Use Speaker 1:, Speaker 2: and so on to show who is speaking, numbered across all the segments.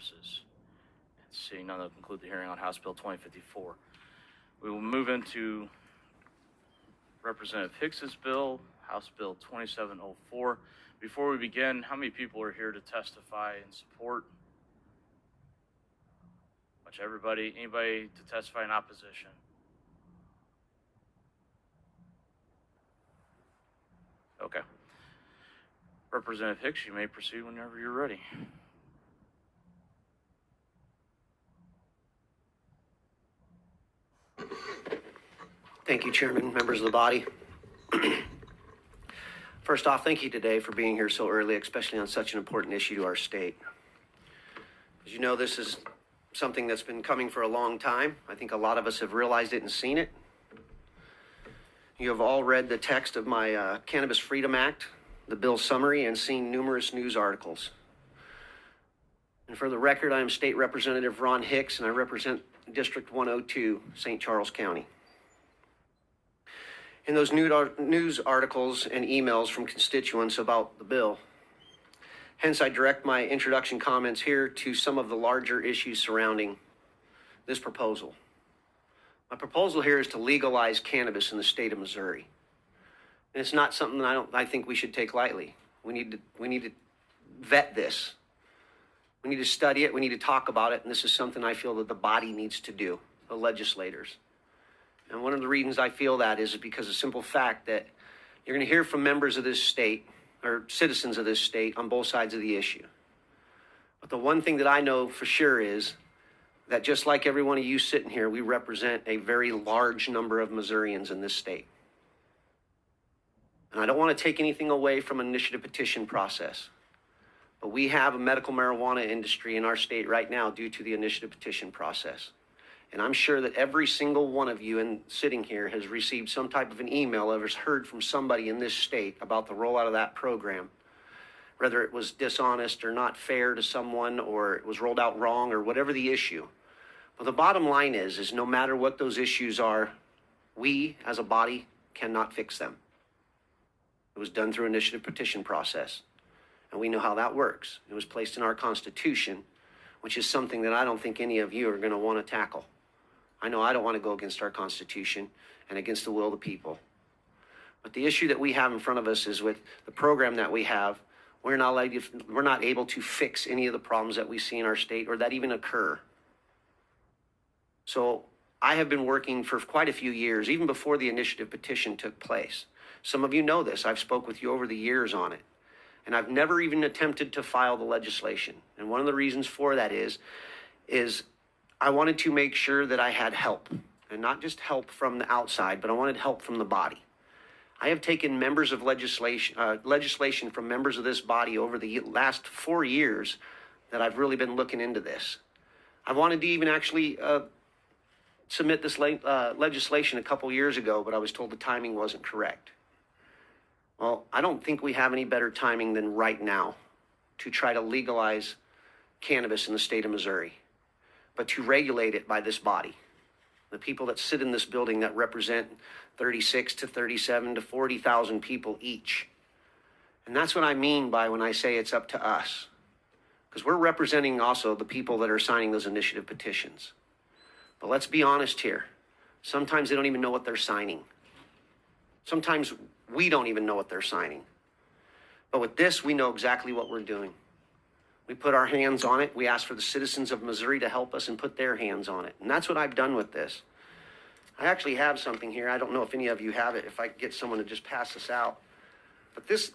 Speaker 1: purposes. And seeing none, I'll conclude the hearing on House Bill 2054. We will move into Representative Hicks's bill, House Bill 2704. Before we begin, how many people are here to testify in support? Much everybody. Anybody to testify in opposition? Okay. Representative Hicks, you may proceed whenever you're ready.
Speaker 2: Thank you, Chairman, members of the body. First off, thank you today for being here so early, especially on such an important issue to our state. As you know, this is something that's been coming for a long time. I think a lot of us have realized it and seen it. You have all read the text of my Cannabis Freedom Act, the bill summary, and seen numerous news articles. And for the record, I am State Representative Ron Hicks, and I represent District 102, St. Charles County. In those news articles and emails from constituents about the bill, hence I direct my introduction comments here to some of the larger issues surrounding this proposal. My proposal here is to legalize cannabis in the state of Missouri. And it's not something that I think we should take lightly. We need to vet this. We need to study it. We need to talk about it. And this is something I feel that the body needs to do, the legislators. And one of the reasons I feel that is because of the simple fact that you're going to hear from members of this state or citizens of this state on both sides of the issue. But the one thing that I know for sure is that just like every one of you sitting here, we represent a very large number of Missourians in this state. And I don't want to take anything away from an initiative petition process, but we have a medical marijuana industry in our state right now due to the initiative petition process. And I'm sure that every single one of you sitting here has received some type of an email or has heard from somebody in this state about the rollout of that program, whether it was dishonest or not fair to someone or it was rolled out wrong or whatever the issue. But the bottom line is no matter what those issues are, we as a body cannot fix them. It was done through initiative petition process, and we know how that works. It was placed in our Constitution, which is something that I don't think any of you are going to want to tackle. I know I don't want to go against our Constitution and against the will of the people. But the issue that we have in front of us is with the program that we have, we're not able to fix any of the problems that we see in our state or that even occur. So I have been working for quite a few years, even before the initiative petition took place. Some of you know this. I've spoke with you over the years on it. And I've never even attempted to file the legislation. And one of the reasons for that is I wanted to make sure that I had help. And not just help from the outside, but I wanted help from the body. I have taken members of legislation from members of this body over the last 4 years that I've really been looking into this. I wanted to even actually submit this legislation a couple years ago, but I was told the timing wasn't correct. Well, I don't think we have any better timing than right now to try to legalize cannabis in the state of Missouri, but to regulate it by this body. The people that sit in this building that represent 36 to 37 to 40,000 people each. And that's what I mean by when I say it's up to us. Because we're representing also the people that are signing those initiative petitions. But let's be honest here. Sometimes they don't even know what they're signing. Sometimes we don't even know what they're signing. But with this, we know exactly what we're doing. We put our hands on it. We ask for the citizens of Missouri to help us and put their hands on it. And that's what I've done with this. I actually have something here. I don't know if any of you have it, if I could get someone to just pass this out. But this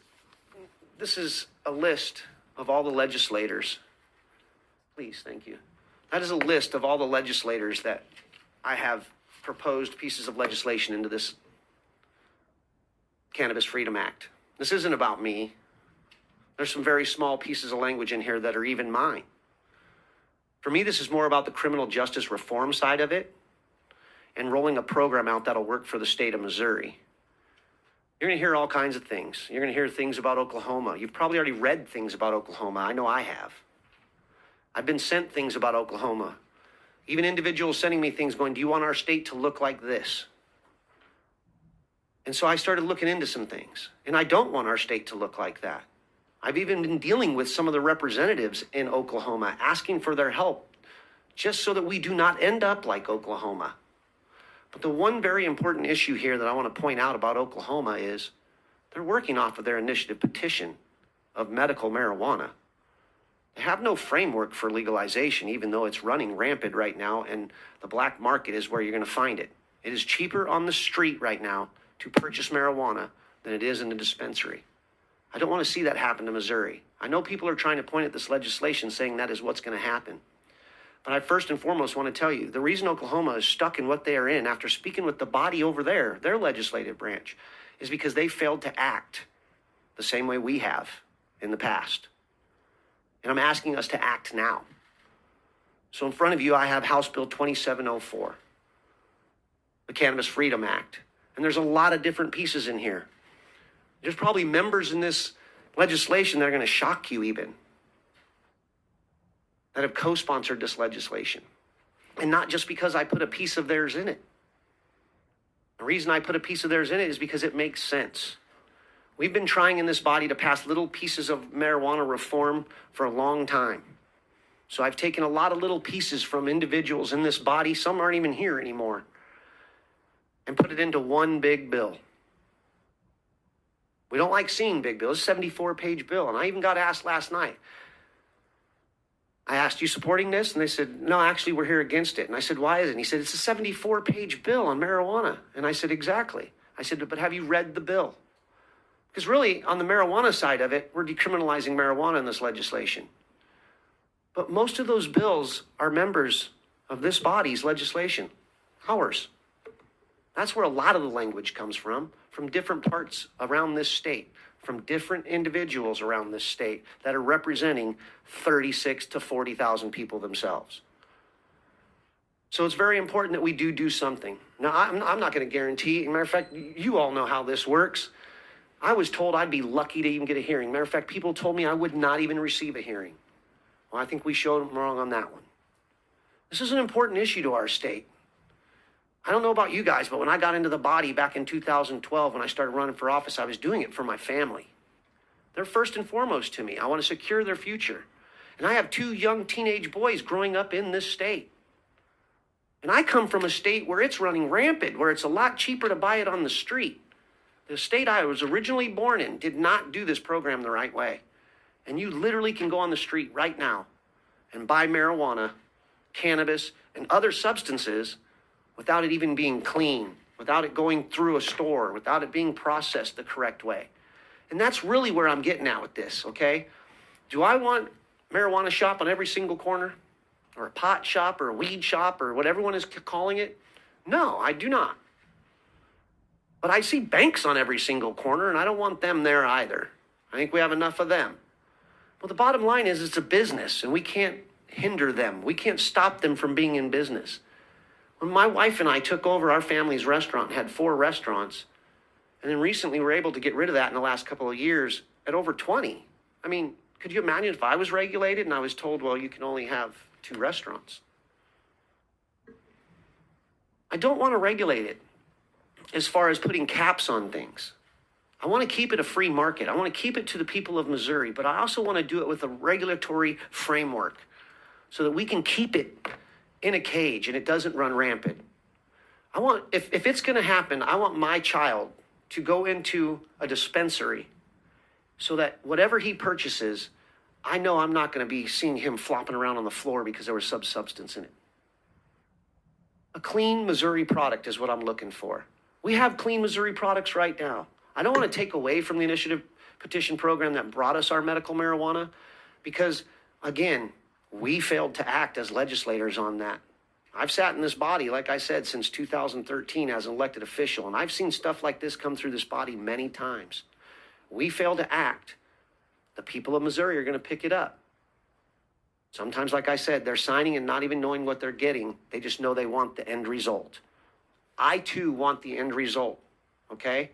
Speaker 2: is a list of all the legislators. Please, thank you. That is a list of all the legislators that I have proposed pieces of legislation into this Cannabis Freedom Act. This isn't about me. There's some very small pieces of language in here that are even mine. For me, this is more about the criminal justice reform side of it and rolling a program out that'll work for the state of Missouri. You're going to hear all kinds of things. You're going to hear things about Oklahoma. You've probably already read things about Oklahoma. I know I have. I've been sent things about Oklahoma. Even individuals sending me things going, do you want our state to look like this? And so I started looking into some things. And I don't want our state to look like that. I've even been dealing with some of the representatives in Oklahoma, asking for their help, just so that we do not end up like Oklahoma. But the one very important issue here that I want to point out about Oklahoma is they're working off of their initiative petition of medical marijuana. They have no framework for legalization, even though it's running rampant right now, and the black market is where you're going to find it. It is cheaper on the street right now to purchase marijuana than it is in a dispensary. I don't want to see that happen to Missouri. I know people are trying to point at this legislation saying that is what's going to happen. But I first and foremost want to tell you, the reason Oklahoma is stuck in what they are in, after speaking with the body over there, their legislative branch, is because they failed to act the same way we have in the past. And I'm asking us to act now. So in front of you, I have House Bill 2704, the Cannabis Freedom Act. And there's a lot of different pieces in here. There's probably members in this legislation that are going to shock you even, that have co-sponsored this legislation. And not just because I put a piece of theirs in it. The reason I put a piece of theirs in it is because it makes sense. We've been trying in this body to pass little pieces of marijuana reform for a long time. So I've taken a lot of little pieces from individuals in this body, some aren't even here anymore, and put it into one big bill. We don't like seeing big bills. It's a 74-page bill. And I even got asked last night. I asked, you supporting this? And they said, no, actually, we're here against it. And I said, why is it? And he said, it's a 74-page bill on marijuana. And I said, exactly. I said, but have you read the bill? Because really, on the marijuana side of it, we're decriminalizing marijuana in this legislation. But most of those bills are members of this body's legislation, ours. That's where a lot of the language comes from different parts around this state, from different individuals around this state that are representing 36 to 40,000 people themselves. So it's very important that we do something. Now, I'm not going to guarantee. As a matter of fact, you all know how this works. I was told I'd be lucky to even get a hearing. Matter of fact, people told me I would not even receive a hearing. Well, I think we showed them wrong on that one. This is an important issue to our state. I don't know about you guys, but when I got into the body back in 2012, when I started running for office, I was doing it for my family. They're first and foremost to me. I want to secure their future. And I have 2 young teenage boys growing up in this state. And I come from a state where it's running rampant, where it's a lot cheaper to buy it on the street. The state I was originally born in did not do this program the right way. And you literally can go on the street right now and buy marijuana, cannabis, and other substances without it even being clean, without it going through a store, without it being processed the correct way. And that's really where I'm getting at with this, okay? Do I want marijuana shop on every single corner? Or a pot shop or a weed shop or what everyone is calling it? No, I do not. But I see banks on every single corner, and I don't want them there either. I think we have enough of them. Well, the bottom line is it's a business, and we can't hinder them. We can't stop them from being in business. When my wife and I took over our family's restaurant, had 4 restaurants, and then recently we were able to get rid of that in the last couple of years at over 20. I mean, could you imagine if I was regulated and I was told, well, you can only have 2 restaurants? I don't want to regulate it as far as putting caps on things. I want to keep it a free market. I want to keep it to the people of Missouri, but I also want to do it with a regulatory framework so that we can keep it in a cage and it doesn't run rampant. I want, if it's going to happen, I want my child to go into a dispensary so that whatever he purchases, I know I'm not going to be seeing him flopping around on the floor because there was some substance in it. A clean Missouri product is what I'm looking for. We have clean Missouri products right now. I don't want to take away from the initiative petition program that brought us our medical marijuana because, again, we failed to act as legislators on that. I've sat in this body, like I said, since 2013 as an elected official, and I've seen stuff like this come through this body many times. We fail to act. The people of Missouri are going to pick it up. Sometimes, like I said, they're signing and not even knowing what they're getting. They just know they want the end result. I, too, want the end result, okay?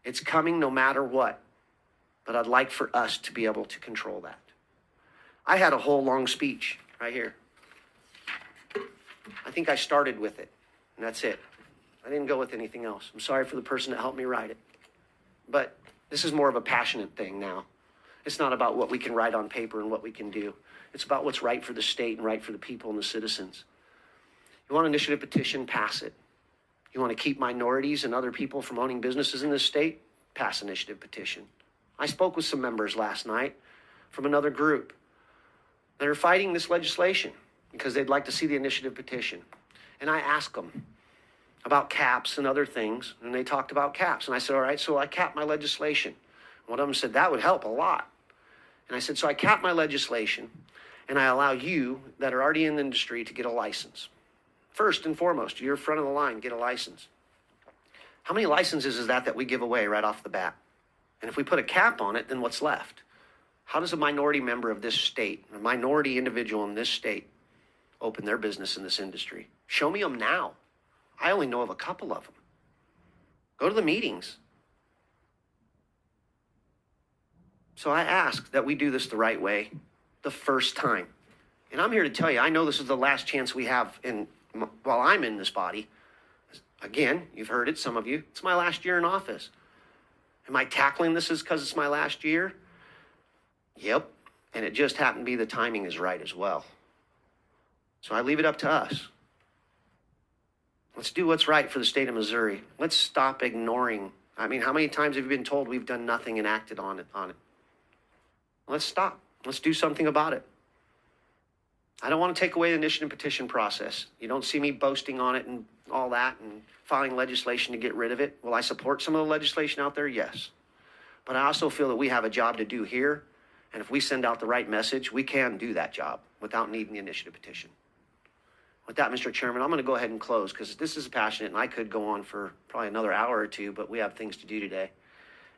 Speaker 2: It's coming no matter what, but I'd like for us to be able to control that. I had a whole long speech right here. I think I started with it, and that's it. I didn't go with anything else. I'm sorry for the person that helped me write it. But this is more of a passionate thing now. It's not about what we can write on paper and what we can do. It's about what's right for the state and right for the people and the citizens. You want an initiative petition, pass it. You want to keep minorities and other people from owning businesses in this state, pass initiative petition. I spoke with some members last night from another group that are fighting this legislation because they'd like to see the initiative petition. And I asked them about caps and other things, and they talked about caps. And I said, all right, so I capped my legislation. One of them said, that would help a lot. And I said, so I cap my legislation, and I allow you that are already in the industry to get a license. First and foremost, you're front of the line, get a license. How many licenses is that we give away right off the bat? And if we put a cap on it, then what's left? How does a minority member of this state, a minority individual in this state, open their business in this industry? Show me them now. I only know of a couple of them. Go to the meetings. So I ask that we do this the right way the first time. And I'm here to tell you, I know this is the last chance we have while I'm in this body. Again, you've heard it, some of you. It's my last year in office. Am I tackling this because it's my last year? Yep. And it just happened to be the timing is right as well. So I leave it up to us. Let's do what's right for the state of Missouri. Let's stop ignoring. I mean, how many times have you been told we've done nothing and acted on it? Let's stop. Let's do something about it. I don't want to take away the initiative petition process. You don't see me boasting on it and all that and filing legislation to get rid of it. Will I support some of the legislation out there? Yes. But I also feel that we have a job to do here. And if we send out the right message, we can do that job without needing the initiative petition. With that, Mr. Chairman, I'm going to go ahead and close because this is passionate and I could go on for probably another hour or two, but we have things to do today.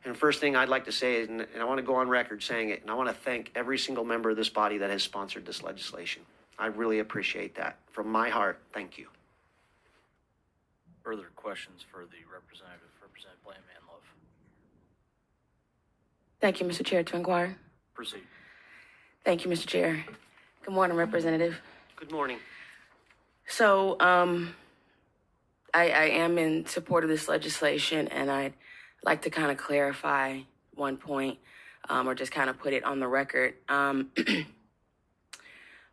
Speaker 2: And the first thing I'd like to say is, and I want to go on record saying it, and I want to thank every single member of this body that has sponsored this legislation. I really appreciate that. From my heart, thank you.
Speaker 1: Further questions for the representative, Representative Bland-Manlove?
Speaker 3: Thank you, Mr. Chair, to inquire.
Speaker 1: Proceed.
Speaker 3: Thank you, Mr. Chair. Good morning, Representative.
Speaker 2: Good morning.
Speaker 3: So, I am in support of this legislation, and I'd like to kind of clarify one point, or just kind of put it on the record.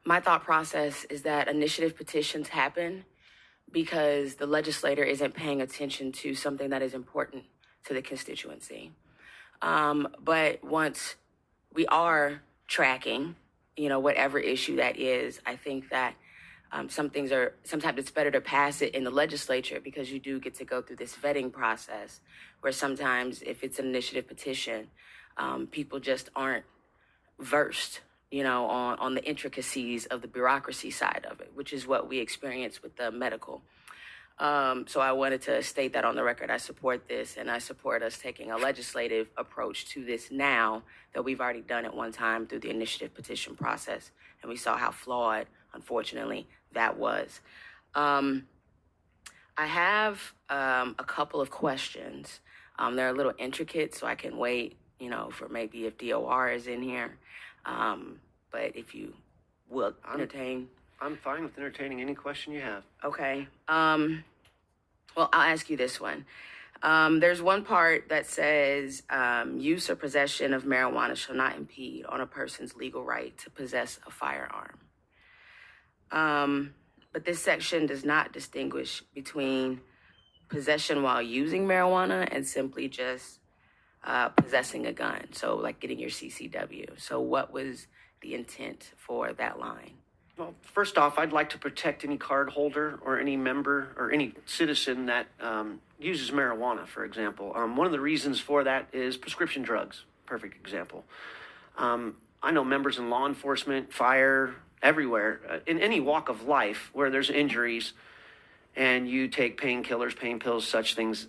Speaker 3: My thought process is that initiative petitions happen because the legislator isn't paying attention to something that is important to the constituency. But once we are tracking, whatever issue that is, I think that sometimes it's better to pass it in the legislature because you do get to go through this vetting process where sometimes if it's an initiative petition, people just aren't versed, on the intricacies of the bureaucracy side of it, which is what we experience with the medical. So I wanted to state that on the record. I support this, and I support us taking a legislative approach to this now that we've already done it one time through the initiative petition process, and we saw how flawed, unfortunately, that was. I have a couple of questions. They're a little intricate, so I can wait, for maybe if DOR is in here. But if you will entertain.
Speaker 2: I'm fine with entertaining any question you have.
Speaker 3: Okay. Well, I'll ask you this one. There's one part that says use or possession of marijuana shall not impede on a person's legal right to possess a firearm. But this section does not distinguish between possession while using marijuana and simply just possessing a gun. So like getting your CCW. So what was the intent for that line?
Speaker 2: Well, first off, I'd like to protect any card holder or any member or any citizen that uses marijuana, for example. One of the reasons for that is prescription drugs. Perfect example. I know members in law enforcement, fire, everywhere, in any walk of life where there's injuries and you take painkillers, pain pills, such things.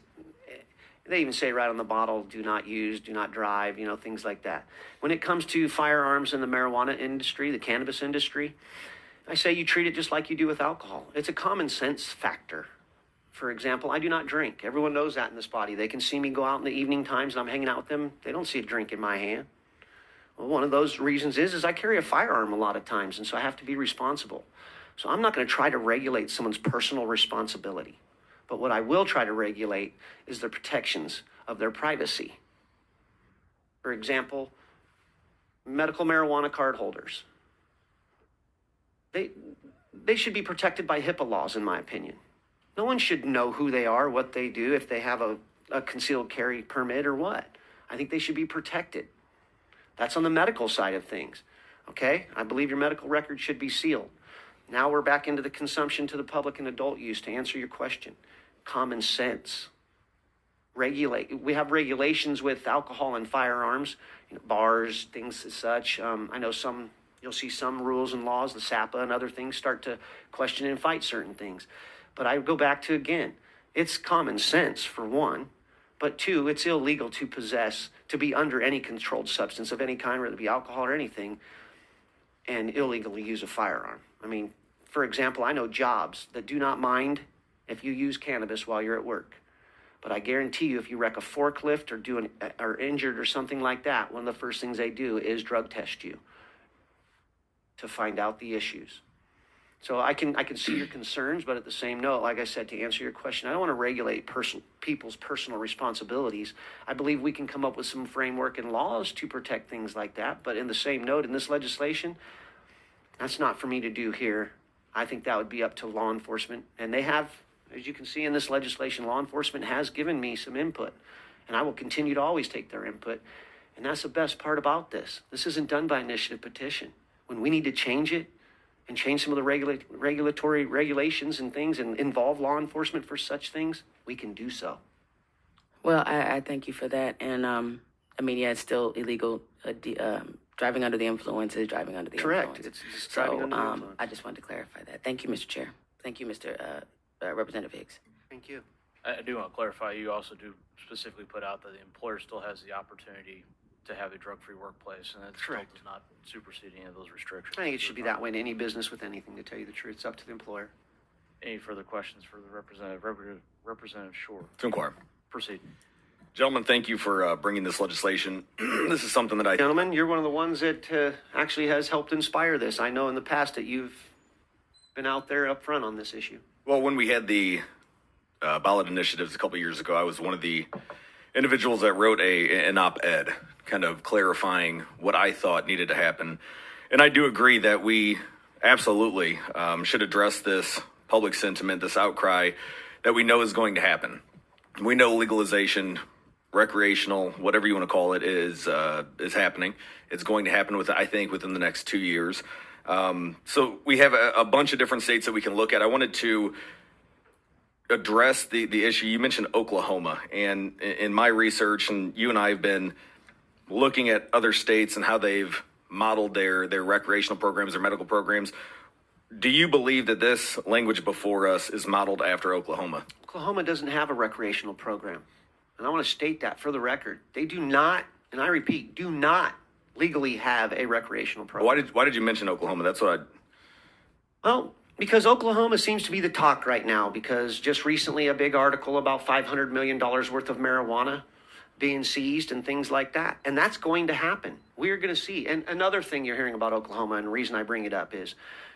Speaker 2: They even say right on the bottle, do not use, do not drive, things like that. When it comes to firearms in the marijuana industry, the cannabis industry, I say you treat it just like you do with alcohol. It's a common sense factor. For example, I do not drink. Everyone knows that in this body. They can see me go out in the evening times and I'm hanging out with them. They don't see a drink in my hand. Well, one of those reasons is I carry a firearm a lot of times, and so I have to be responsible. So I'm not going to try to regulate someone's personal responsibility. But what I will try to regulate is the protections of their privacy. For example, medical marijuana card holders. They should be protected by HIPAA laws, in my opinion. No one should know who they are, what they do, if they have a concealed carry permit or what. I think they should be protected. That's on the medical side of things. Okay? I believe your medical record should be sealed. Now we're back into the consumption to the public and adult use. To answer your question, common sense. We have regulations with alcohol and firearms, bars, things as such. I know you'll see some rules and laws, the SAPA and other things start to question and fight certain things. But I go back to, again, it's common sense for one, but two, it's illegal to possess, to be under any controlled substance of any kind, whether it be alcohol or anything, and illegally use a firearm. I mean, for example, I know jobs that do not mind if you use cannabis while you're at work. But I guarantee you, if you wreck a forklift or are injured or something like that, one of the first things they do is drug test you to find out the issues. So I can see your concerns, but at the same note, like I said, to answer your question, I don't want to regulate people's personal responsibilities. I believe we can come up with some framework and laws to protect things like that. But in the same note, in this legislation, that's not for me to do here. I think that would be up to law enforcement. And they have, as you can see in this legislation, law enforcement has given me some input. And I will continue to always take their input. And that's the best part about this. This isn't done by initiative petition. When we need to change it, and change some of the regulatory regulations and things and involve law enforcement for such things, we can do so.
Speaker 3: Well, I thank you for that. And I mean, yeah, it's still illegal. Driving under the influence is driving under the
Speaker 2: Correct.
Speaker 3: influence.
Speaker 2: It's driving under the influence.
Speaker 3: I just wanted to clarify that. Thank you, Mr. Chair. Thank you, Mr. Representative Hicks.
Speaker 2: Thank you.
Speaker 1: I do want to clarify, you also do specifically put out that the employer still has the opportunity to have a drug-free workplace, and it still
Speaker 2: Correct.
Speaker 1: does not supersede any of those restrictions.
Speaker 2: I think it should be that way in any business with anything, to tell you the truth. It's up to the employer.
Speaker 1: Any further questions for the representative? Representative Shore,
Speaker 4: To inquire.
Speaker 1: proceed.
Speaker 4: Gentlemen, thank you for bringing this legislation. This is something that
Speaker 2: Gentlemen, you're one of the ones that actually has helped inspire this. I know in the past that you've been out there up front on this issue.
Speaker 4: well, when we had the ballot initiatives a couple years ago, I was one of the individuals that wrote an op-ed kind of clarifying what I thought needed to happen. And I do agree that we absolutely should address this public sentiment, this outcry that we know is going to happen. We know legalization, recreational, whatever you want to call it, is happening. It's going to happen within the next 2 years. So we have a bunch of different states that we can look at. I wanted to address the issue. You mentioned Oklahoma, and in my research, and you and I have been looking at other states and how they've modeled their recreational programs, their medical programs. Do you believe that this language before us is modeled after Oklahoma?
Speaker 2: Oklahoma doesn't have a recreational program. And I want to state that for the record. They do not, and I repeat, do not legally have a recreational program.
Speaker 4: Why did you mention Oklahoma? That's what
Speaker 2: Well, because Oklahoma seems to be the talk right now, because just recently a big article about $500 million worth of marijuana being seized and things like that. And that's going to happen. We're going to see. And another thing you're hearing about Oklahoma, and the reason I bring it up is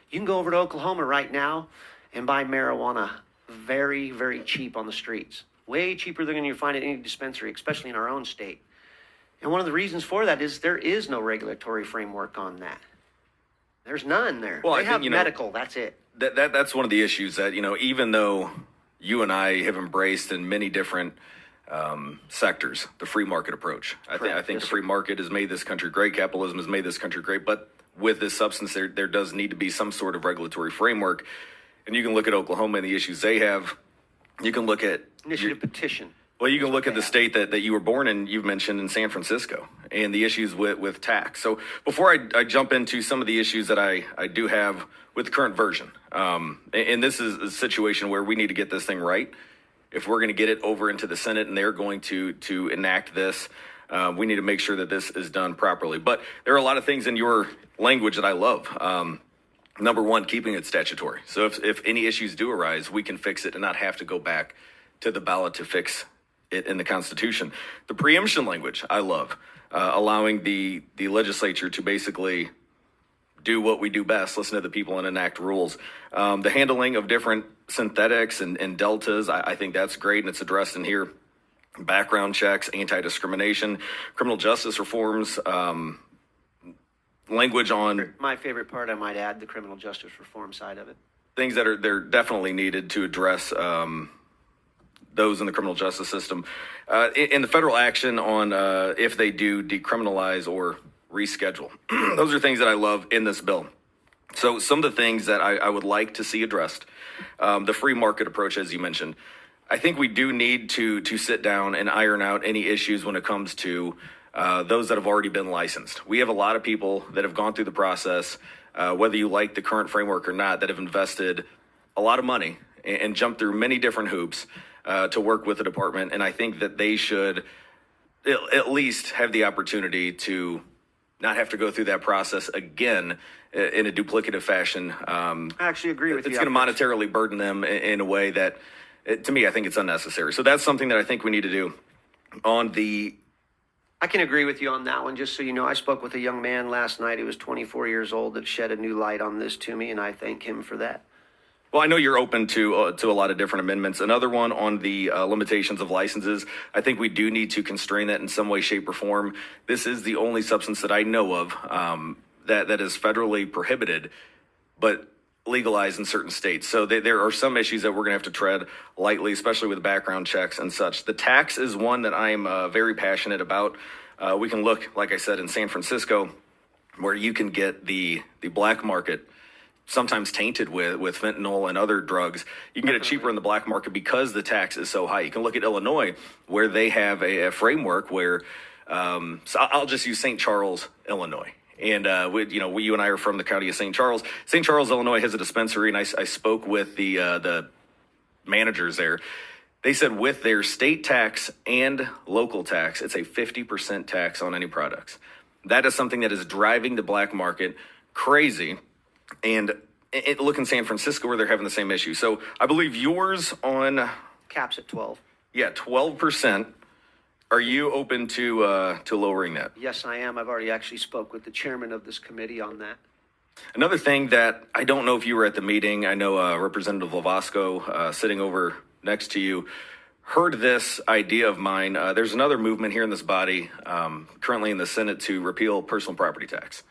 Speaker 2: you can go over to Oklahoma right now and buy marijuana very, very cheap on the streets. Way cheaper than you find at any dispensary, especially in our own state. And one of the reasons for that is there is no regulatory framework on that. There's none there.
Speaker 4: Well,
Speaker 2: they
Speaker 4: I think,
Speaker 2: have medical, that's it.
Speaker 4: that's one of the issues that, even though you and I have embraced in many different sectors the free market approach. I think
Speaker 2: Yes,
Speaker 4: the free market has made this country great. Capitalism has made this country great. But with this substance, there does need to be some sort of regulatory framework. And you can look at Oklahoma and the issues they have. You can look at
Speaker 2: Initiative petition.
Speaker 4: Well, you can look at the state that you were born in, you've mentioned in San Francisco, and the issues with tax. So before I jump into some of the issues that I do have with the current version, and this is a situation where we need to get this thing right. If we're going to get it over into the Senate and they're going to enact this, we need to make sure that this is done properly. But there are a lot of things in your language that I love. Number one, keeping it statutory. So if any issues do arise, we can fix it and not have to go back to the ballot to fix it in the Constitution. The preemption language, I love, allowing the legislature to basically do what we do best, listen to the people and enact rules. The handling of different synthetics and deltas, I think that's great, and it's addressed in here. Background checks, anti-discrimination, criminal justice reforms, language on
Speaker 2: My favorite part, I might add, the criminal justice reform side of it.
Speaker 4: things that are they're definitely needed to address those in the criminal justice system. In the federal action on if they do decriminalize or reschedule, those are things that I love in this bill. So some of the things that I would like to see addressed, the free market approach, as you mentioned, I think we do need to sit down and iron out any issues when it comes to those that have already been licensed. We have a lot of people that have gone through the process, whether you like the current framework or not, that have invested a lot of money and jumped through many different hoops to work with the department. And I think that they should at least have the opportunity to not have to go through that process again in a duplicative fashion.
Speaker 2: I actually agree with you.
Speaker 4: It's going to monetarily burden them in a way that, to me, I think it's unnecessary. So that's something that I think we need to do.
Speaker 2: I can agree with you on that one. Just so you know, I spoke with a young man last night who was 24 years old that shed a new light on this to me, and I thank him for that.
Speaker 4: Well, I know you're open to a lot of different amendments. Another one on the limitations of licenses. I think we do need to constrain that in some way, shape, or form. This is the only substance that I know of that is federally prohibited, but legalized in certain states. So there are some issues that we're going to have to tread lightly, especially with background checks and such. The tax is one that I'm very passionate about. We can look, like I said, in San Francisco, where you can get the black market sometimes tainted with fentanyl and other drugs. You can get it cheaper in the black market because the tax is so high. You can look at Illinois, where they have a framework where, so I'll just use St. Charles, Illinois. And you and I are from the county of St. Charles. St. Charles, Illinois has a dispensary, and I spoke with the managers there. They said with their state tax and local tax, it's a 50% tax on any products. That is something that is driving the black market crazy. And look in San Francisco where they're having the same issue. So I believe yours on
Speaker 2: Caps at 12.
Speaker 4: Yeah, 12%. Are you open to lowering that?
Speaker 2: Yes, I am. I've already actually spoke with the chairman of this committee on that.
Speaker 4: Another thing that I don't know if you were at the meeting, I know Representative Lovasco sitting over next to you heard this idea of mine. There's another movement here in this body, currently in the Senate, to repeal personal property tax.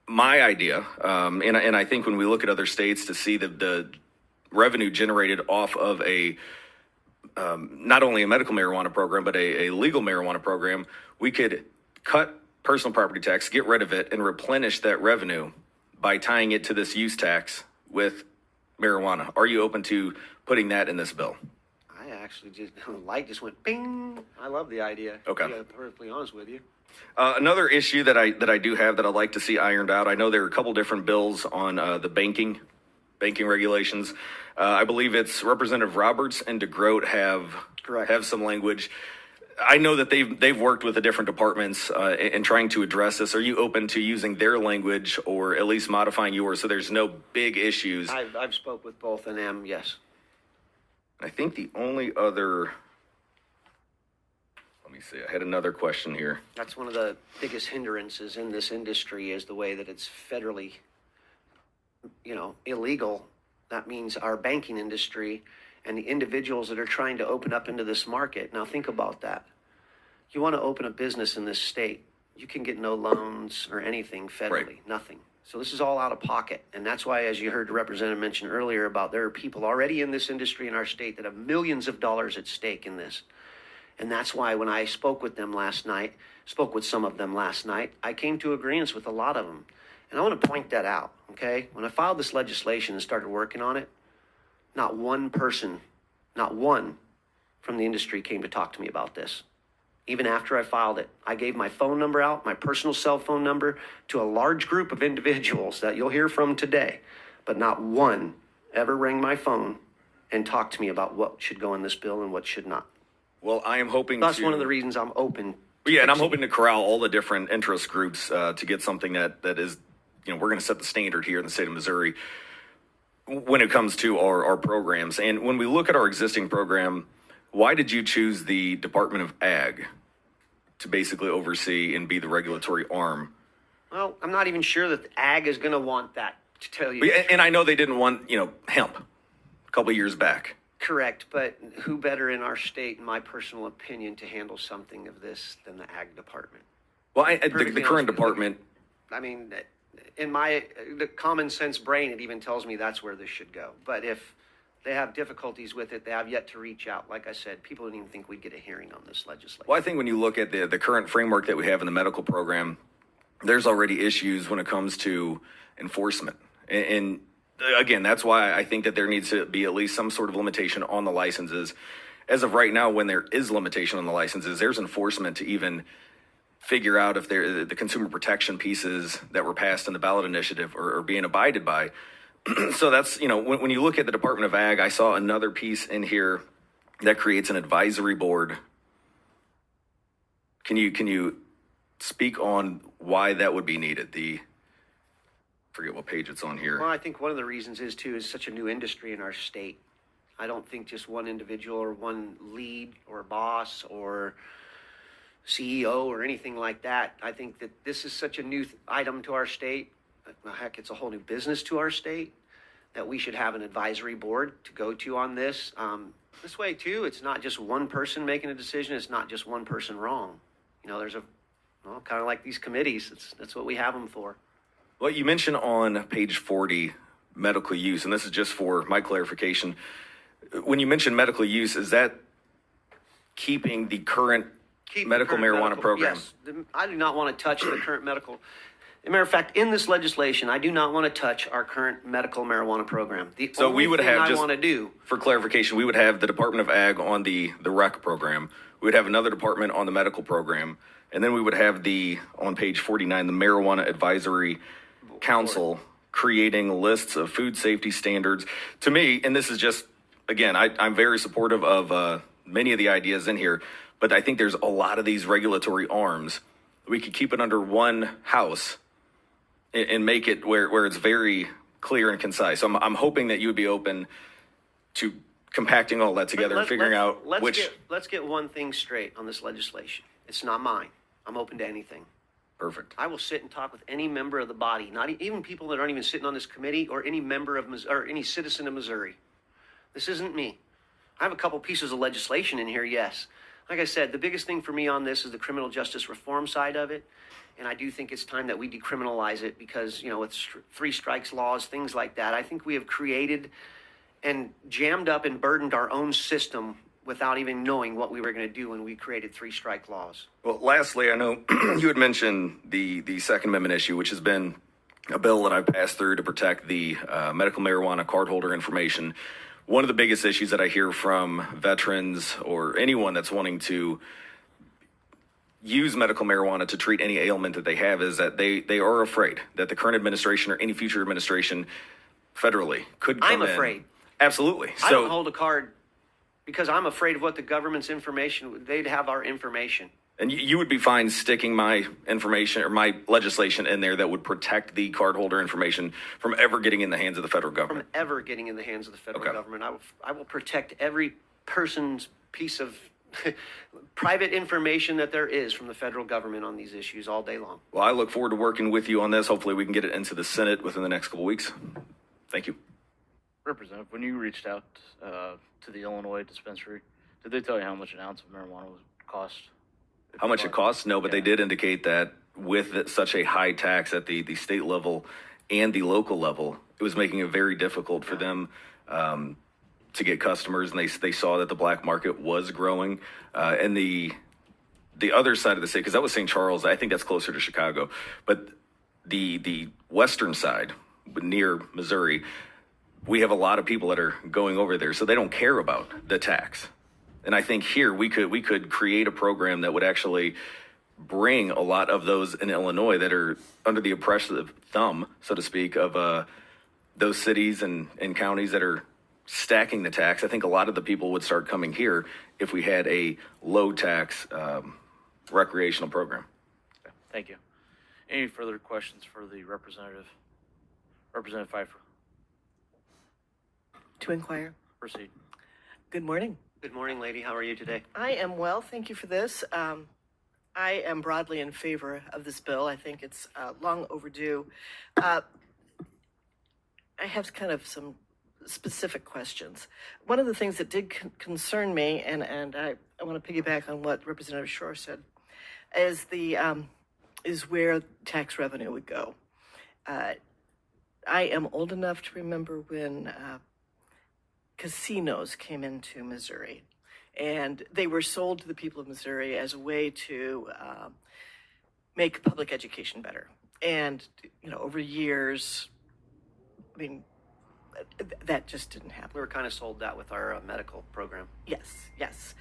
Speaker 4: My idea, and I think when we look at other states to see the revenue generated off of a not only a medical marijuana program, but a legal marijuana program, we could cut personal property tax, get rid of it, and replenish that revenue by tying it to this use tax with marijuana. Are you open to putting that in this bill?
Speaker 2: I actually just, the light just went bing. I love the idea.
Speaker 4: Okay.
Speaker 2: To be perfectly honest with you.
Speaker 4: Another issue that I do have that I'd like to see ironed out. I know there are a couple different bills on the banking regulations. I believe it's Representative Roberts and DeGroat have some language. I know that they've worked with the different departments in trying to address this. Are you open to using their language or at least modifying yours so there's no big issues?
Speaker 2: I've spoke with both of them, yes.
Speaker 4: I think the only other, let me see, I had another question here.
Speaker 2: That's one of the biggest hindrances in this industry is the way that it's federally, illegal. That means our banking industry and the individuals that are trying to open up into this market. Now think about that. You want to open a business in this state, you can get no loans or anything federally,
Speaker 4: Right.
Speaker 2: Nothing. So this is all out of pocket. And that's why, as you heard the representative mention earlier about there are people already in this industry in our state that have millions of dollars at stake in this. And that's why when I spoke with some of them last night, I came to agreements with a lot of them. And I want to point that out, okay? When I filed this legislation and started working on it, not one person, not one from the industry came to talk to me about this. Even after I filed it, I gave my phone number out, my personal cell phone number, to a large group of individuals that you'll hear from today. But not one ever rang my phone and talked to me about what should go in this bill and what should not.
Speaker 4: Well, I am hoping
Speaker 2: That's one of the reasons I'm open.
Speaker 4: Yeah, and I'm hoping to corral all the different interest groups to get something that is, we're going to set the standard here in the state of Missouri when it comes to our programs. And when we look at our existing program, why did you choose the Department of Ag to basically oversee and be the regulatory arm?
Speaker 2: Well, I'm not even sure that the ag is going to want that, to tell you.
Speaker 4: And I know they didn't want, hemp a couple of years back.
Speaker 2: Correct, but who better in our state, in my personal opinion, to handle something of this than the ag department?
Speaker 4: Well, the current department
Speaker 2: I mean, in my the common sense brain, it even tells me that's where this should go. But if they have difficulties with it, they have yet to reach out. Like I said, people didn't even think we'd get a hearing on this legislation.
Speaker 4: Well, I think when you look at the current framework that we have in the medical program, there's already issues when it comes to enforcement. And again, that's why I think that there needs to be at least some sort of limitation on the licenses. As of right now, when there is limitation on the licenses, there's enforcement to even figure out if the consumer protection pieces that were passed in the ballot initiative are being abided by. So that's, when you look at the Department of Ag, I saw another piece in here that creates an advisory board. Can you speak on why that would be needed? Forget what page it's on here.
Speaker 2: Well, I think one of the reasons is such a new industry in our state. I don't think just one individual or one lead or boss or CEO or anything like that. I think that this is such a new item to our state. Heck, it's a whole new business to our state that we should have an advisory board to go to on this. This way, too, it's not just one person making a decision. It's not just one person wrong. There's kind of like these committees. That's what we have them for.
Speaker 4: Well, you mentioned on page 40 medical use, and this is just for my clarification. When you mention medical use, is that keeping the current medical marijuana program?
Speaker 2: Yes. I do not want to touch the current medical. As a matter of fact, in this legislation, I do not want to touch our current medical marijuana program.
Speaker 4: So we would have,
Speaker 2: I want to do,
Speaker 4: for clarification, we would have the Department of Ag on the rec program. We would have another department on the medical program. And then we would have on page 49, the Marijuana Advisory Council creating lists of food safety standards. To me, and this is just, again, I'm very supportive of many of the ideas in here, but I think there's a lot of these regulatory arms. We could keep it under one house and make it where it's very clear and concise. So I'm hoping that you would be open to compacting all that together and figuring out which.
Speaker 2: Let's get one thing straight on this legislation. It's not mine. I'm open to anything.
Speaker 4: Perfect.
Speaker 2: I will sit and talk with any member of the body, not even people that aren't even sitting on this committee, or any member of or any citizen of Missouri. This isn't me. I have a couple pieces of legislation in here, yes. Like I said, the biggest thing for me on this is the criminal justice reform side of it. And I do think it's time that we decriminalize it because, with three strikes laws, things like that, I think we have created and jammed up and burdened our own system without even knowing what we were going to do when we created three strike laws.
Speaker 4: Well, lastly, I know you had mentioned the Second Amendment issue, which has been a bill that I've passed through to protect the medical marijuana cardholder information. One of the biggest issues that I hear from veterans or anyone that's wanting to use medical marijuana to treat any ailment that they have is that they are afraid that the current administration or any future administration federally could come in.
Speaker 2: I'm afraid.
Speaker 4: Absolutely.
Speaker 2: I don't hold a card because I'm afraid of what the government's information, they'd have our information.
Speaker 4: And you would be fine sticking my information or my legislation in there that would protect the cardholder information from ever getting in the hands of the federal government?
Speaker 2: From ever getting in the hands of the federal government. I will protect every person's piece of private information that there is from the federal government on these issues all day long.
Speaker 4: Well, I look forward to working with you on this. Hopefully we can get it into the Senate within the next couple weeks. Thank you.
Speaker 1: Representative, when you reached out to the Illinois dispensary, did they tell you how much an ounce of marijuana would cost?
Speaker 4: How much it costs? No, but they did indicate that with such a high tax at the state level and the local level, it was making it very difficult for them to get customers, and they saw that the black market was growing. And the other side of the state, because that was St. Charles, I think that's closer to Chicago, but the western side, near Missouri, we have a lot of people that are going over there, so they don't care about the tax. And I think here we could create a program that would actually bring a lot of those in Illinois that are under the oppressive thumb, so to speak, of those cities and counties that are stacking the tax. I think a lot of the people would start coming here if we had a low tax recreational program.
Speaker 1: Okay, thank you. Any further questions for the representative? Representative Pfeiffer,
Speaker 5: To inquire.
Speaker 1: proceed.
Speaker 5: Good morning.
Speaker 2: Good morning, lady. How are you today?
Speaker 5: I am well. Thank you for this. I am broadly in favor of this bill. I think it's long overdue. I have kind of some specific questions. One of the things that did concern me, and I want to piggyback on what Representative Shore said, is the is where tax revenue would go. I am old enough to remember when casinos came into Missouri, and they were sold to the people of Missouri as a way to make public education better. And, over years, I mean, that just didn't happen.
Speaker 2: We were kind of sold that with our medical program.
Speaker 5: Yes.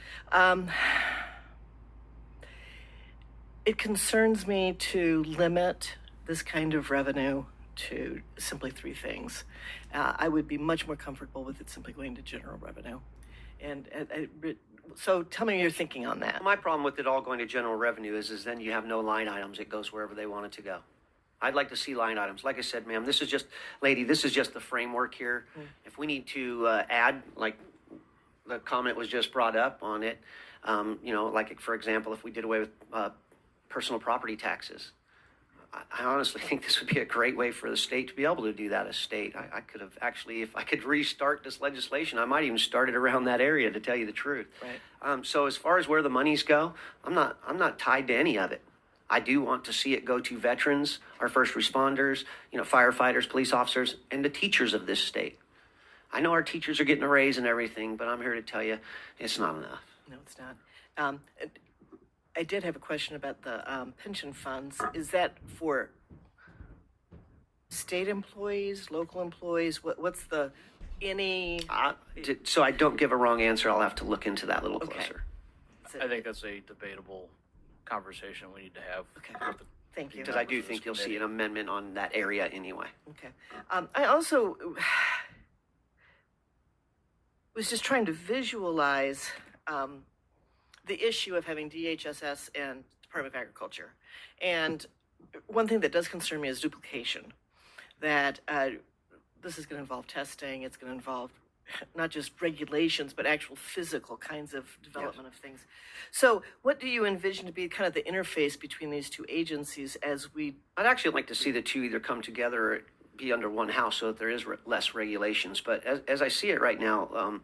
Speaker 5: It concerns me to limit this kind of revenue to simply three things. I would be much more comfortable with it simply going to general revenue. So tell me your thinking on that.
Speaker 2: My problem with it all going to general revenue is then you have no line items. It goes wherever they want it to go. I'd like to see line items. Like I said, ma'am, this is just the framework here. If we need to add, like the comment was just brought up on it, like for example, if we did away with personal property taxes, I honestly think this would be a great way for the state to be able to do that as state. I could have actually, if I could restart this legislation, I might even start it around that area, to tell you the truth.
Speaker 5: Right.
Speaker 2: So as far as where the monies go, I'm not tied to any of it. I do want to see it go to veterans, our first responders, firefighters, police officers, and the teachers of this state. I know our teachers are getting a raise and everything, but I'm here to tell you it's not enough.
Speaker 5: No, it's not. I did have a question about the pension funds. Is that for state employees, local employees? What's the any?
Speaker 2: So I don't give a wrong answer, I'll have to look into that a little
Speaker 5: Okay.
Speaker 2: closer.
Speaker 1: I think that's a debatable conversation we need to have.
Speaker 5: Okay. Thank you.
Speaker 2: Because I do think you'll see an amendment on that area anyway.
Speaker 5: Okay. I also was just trying to visualize the issue of having DHSS and Department of Agriculture. And one thing that does concern me is duplication, that this is going to involve testing, it's going to involve not just regulations, but actual physical kinds of development of things. So what do you envision to be kind of the interface between these two agencies as we...
Speaker 2: I'd actually like to see the two either come together or be under one house so that there is less regulations. But as I see it right now,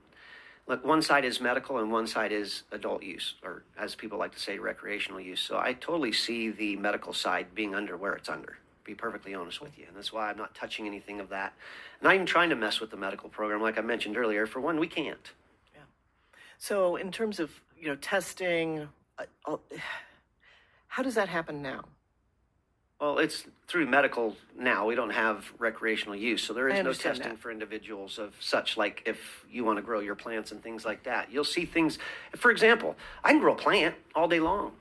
Speaker 2: look, one side is medical and one side is adult use, or as people like to say, recreational use. So I totally see the medical side being under where it's under, to be perfectly honest with you. And that's why I'm not touching anything of that. Not even trying to mess with the medical program. Like I mentioned earlier, for one, we can't.
Speaker 5: Yeah. So in terms of, testing, how does that happen now?
Speaker 2: Well, it's through medical now. We don't have recreational use, so there
Speaker 5: I
Speaker 2: is no
Speaker 5: understand
Speaker 2: testing
Speaker 5: that.
Speaker 2: for individuals of such, like if you want to grow your plants and things like that. You'll see things, for example, I can grow a plant all day long.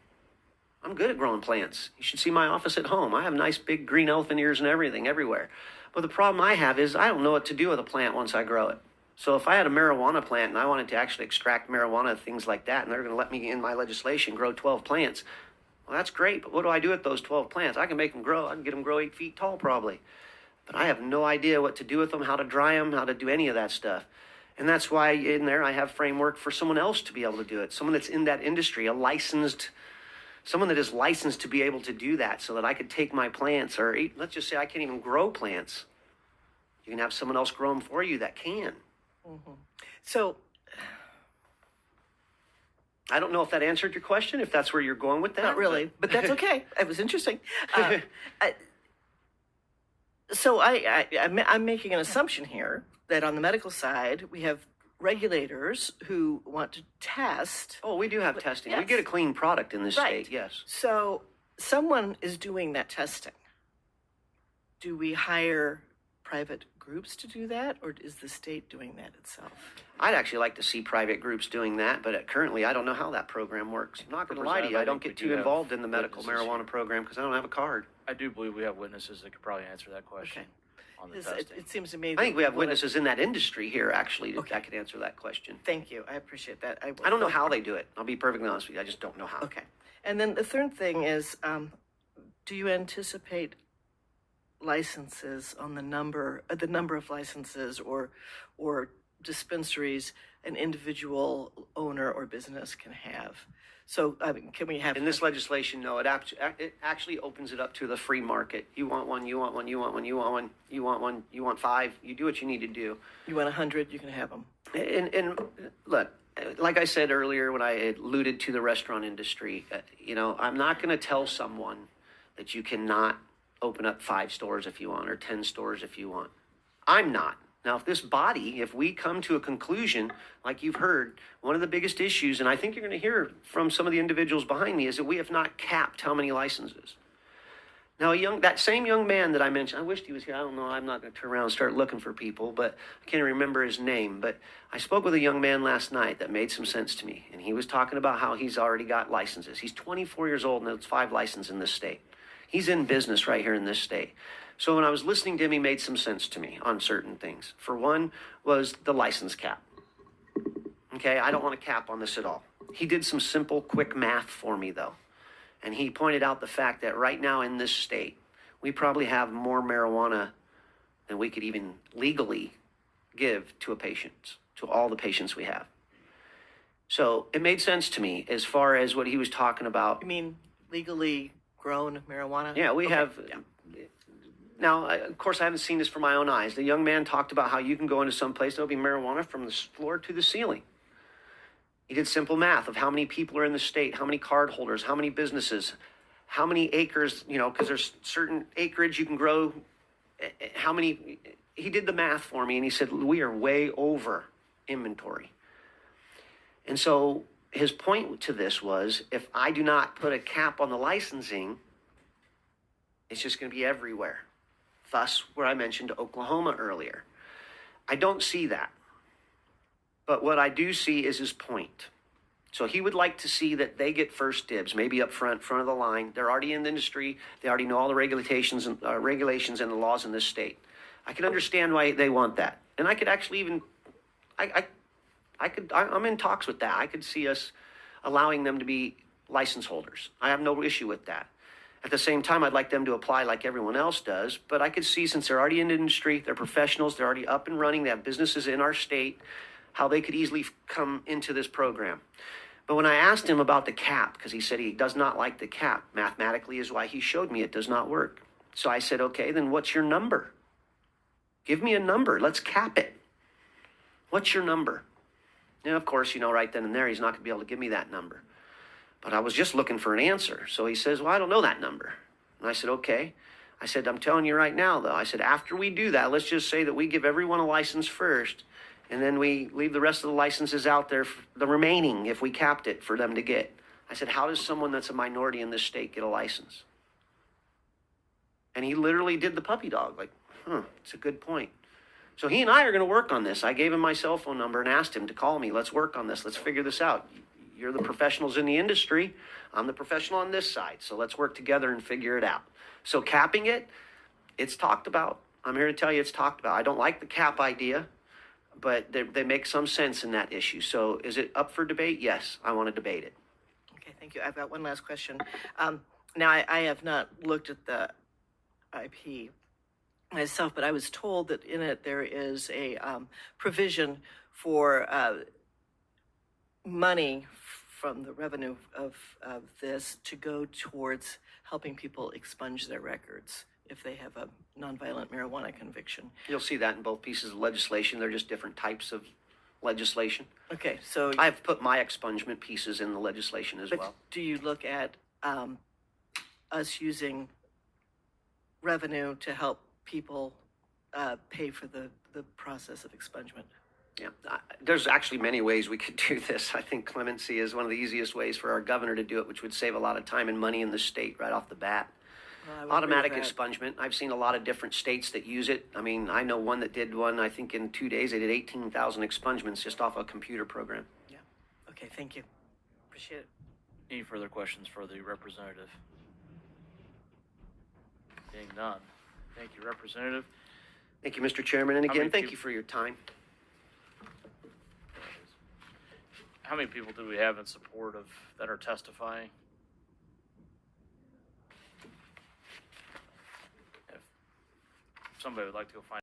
Speaker 2: I'm good at growing plants. You should see my office at home. I have nice big green elephant ears and everything everywhere. But the problem I have is I don't know what to do with a plant once I grow it. So if I had a marijuana plant and I wanted to actually extract marijuana, things like that, and they're going to let me in my legislation grow 12 plants, well, that's great, but what do I do with those 12 plants? I can make them grow. I can get them grow 8 feet tall probably. But I have no idea what to do with them, how to dry them, how to do any of that stuff. And that's why in there I have framework for someone else to be able to do it, someone that's in that industry, someone that is licensed to be able to do that, so that I could take my plants, or let's just say I can't even grow plants. You can have someone else grow them for you that can.
Speaker 5: So
Speaker 2: I don't know if that answered your question, if that's where you're going with that.
Speaker 5: not really, but that's okay. It was interesting. So I'm making an assumption here that on the medical side, we have regulators who want to test.
Speaker 2: Oh, we do have testing. We
Speaker 5: Yes.
Speaker 2: get a clean product in this
Speaker 5: Right.
Speaker 2: state, yes.
Speaker 5: So someone is doing that testing. Do we hire private groups to do that, or is the state doing that itself?
Speaker 2: I'd actually like to see private groups doing that, but currently I don't know how that program works. I'm not going to lie to you. I don't get too involved in the medical marijuana program because I don't have a card.
Speaker 1: I do believe we have witnesses that could probably answer that question
Speaker 5: Okay.
Speaker 1: on the
Speaker 5: It,
Speaker 1: testing.
Speaker 5: it seems to me.
Speaker 2: I think we have
Speaker 5: one of-
Speaker 2: witnesses in that industry here, actually, that
Speaker 5: Okay.
Speaker 2: could answer that question.
Speaker 5: Thank you. I appreciate that.
Speaker 2: I don't know how they do it. I'll be perfectly honest with you. I just don't know how.
Speaker 5: Okay. And then the third thing is, do you anticipate licenses on the number of licenses or dispensaries an individual owner or business can have? So can we have
Speaker 2: In this legislation, no, it actually opens it up to the free market. You want one, you want one, you want one, you want one, you want one, you want 5. You do what you need to do.
Speaker 5: You want 100, you can have them.
Speaker 2: And look, like I said earlier when I alluded to the restaurant industry, I'm not going to tell someone that you cannot open up 5 stores if you want, or 10 stores if you want. I'm not. Now, if this body, if we come to a conclusion, like you've heard, one of the biggest issues, and I think you're going to hear from some of the individuals behind me, is that we have not capped how many licenses. Now, that same young man that I mentioned, I wished he was here. I don't know. I'm not going to turn around and start looking for people, but I can't remember his name. But I spoke with a young man last night that made some sense to me. And he was talking about how he's already got licenses. He's 24 years old and has 5 licenses in this state. He's in business right here in this state. So when I was listening to him, he made some sense to me on certain things. For one was the license cap. Okay, I don't want to cap on this at all. He did some simple, quick math for me, though. And he pointed out the fact that right now in this state, we probably have more marijuana than we could even legally give to a patient, to all the patients we have. So it made sense to me as far as what he was talking about.
Speaker 5: You mean legally grown marijuana?
Speaker 2: Yeah, we
Speaker 5: Okay,
Speaker 2: have.
Speaker 5: yeah.
Speaker 2: Now, of course, I haven't seen this from my own eyes. The young man talked about how you can go into some place, there'll be marijuana from the floor to the ceiling. He did simple math of how many people are in the state, how many card holders, how many businesses, how many acres, because there's certain acreage you can grow, how many. He did the math for me, and he said, we are way over inventory. And so his point to this was, if I do not put a cap on the licensing, it's just going to be everywhere. Thus, where I mentioned Oklahoma earlier. I don't see that. But what I do see is his point. So he would like to see that they get first dibs, maybe up front of the line. They're already in the industry. They already know all the regulations and the laws in this state. I can understand why they want that. And I could actually even, I'm in talks with that. I could see us allowing them to be license holders. I have no issue with that. At the same time, I'd like them to apply like everyone else does, but I could see, since they're already in the industry, they're professionals, they're already up and running, they have businesses in our state, how they could easily come into this program. But when I asked him about the cap, because he said he does not like the cap, mathematically is why he showed me it does not work. So I said, okay, then what's your number? Give me a number, let's cap it. What's your number? And of course, right then and there, he's not gonna be able to give me that number. But I was just looking for an answer. So he says, well, I don't know that number. And I said, okay. I said, I'm telling you right now, though. I said, after we do that, let's just say that we give everyone a license first, and then we leave the rest of the licenses out there, the remaining, if we capped it, for them to get. I said, how does someone that's a minority in this state get a license? And he literally did the puppy dog, like, it's a good point. So he and I are going to work on this. I gave him my cell phone number and asked him to call me. Let's work on this. Let's figure this out. You're the professionals in the industry. I'm the professional on this side. So let's work together and figure it out. So capping it, it's talked about. I'm here to tell you it's talked about. I don't like the cap idea, but they make some sense in that issue. So is it up for debate? Yes, I want to debate it.
Speaker 5: Okay, thank you. I've got one last question. Now, I have not looked at the IP myself, but I was told that in it there is a provision for money from the revenue of this to go towards helping people expunge their records if they have a nonviolent marijuana conviction.
Speaker 2: You'll see that in both pieces of legislation. They're just different types of legislation.
Speaker 5: Okay, so
Speaker 2: I've put my expungement pieces in the legislation as
Speaker 5: but
Speaker 2: well.
Speaker 5: do you look at us using revenue to help people pay for the process of expungement?
Speaker 2: Yeah, there's actually many ways we could do this. I think clemency is one of the easiest ways for our governor to do it, which would save a lot of time and money in the state right off the bat.
Speaker 5: Well,
Speaker 2: Automatic expungement. I've seen a lot of different states that use it. I mean, I know one that did one, I think in 2 days, they did 18,000 expungements just off a computer program.
Speaker 5: Yeah. Okay, thank you. Appreciate it.
Speaker 1: Any further questions for the representative? Being none. Thank you, Representative.
Speaker 2: Thank you, Mr. Chairman. And
Speaker 1: How
Speaker 2: again,
Speaker 1: many
Speaker 2: thank
Speaker 1: peop-
Speaker 2: you for your time.
Speaker 1: How many people do we have in support of that are testifying? If somebody would like to go find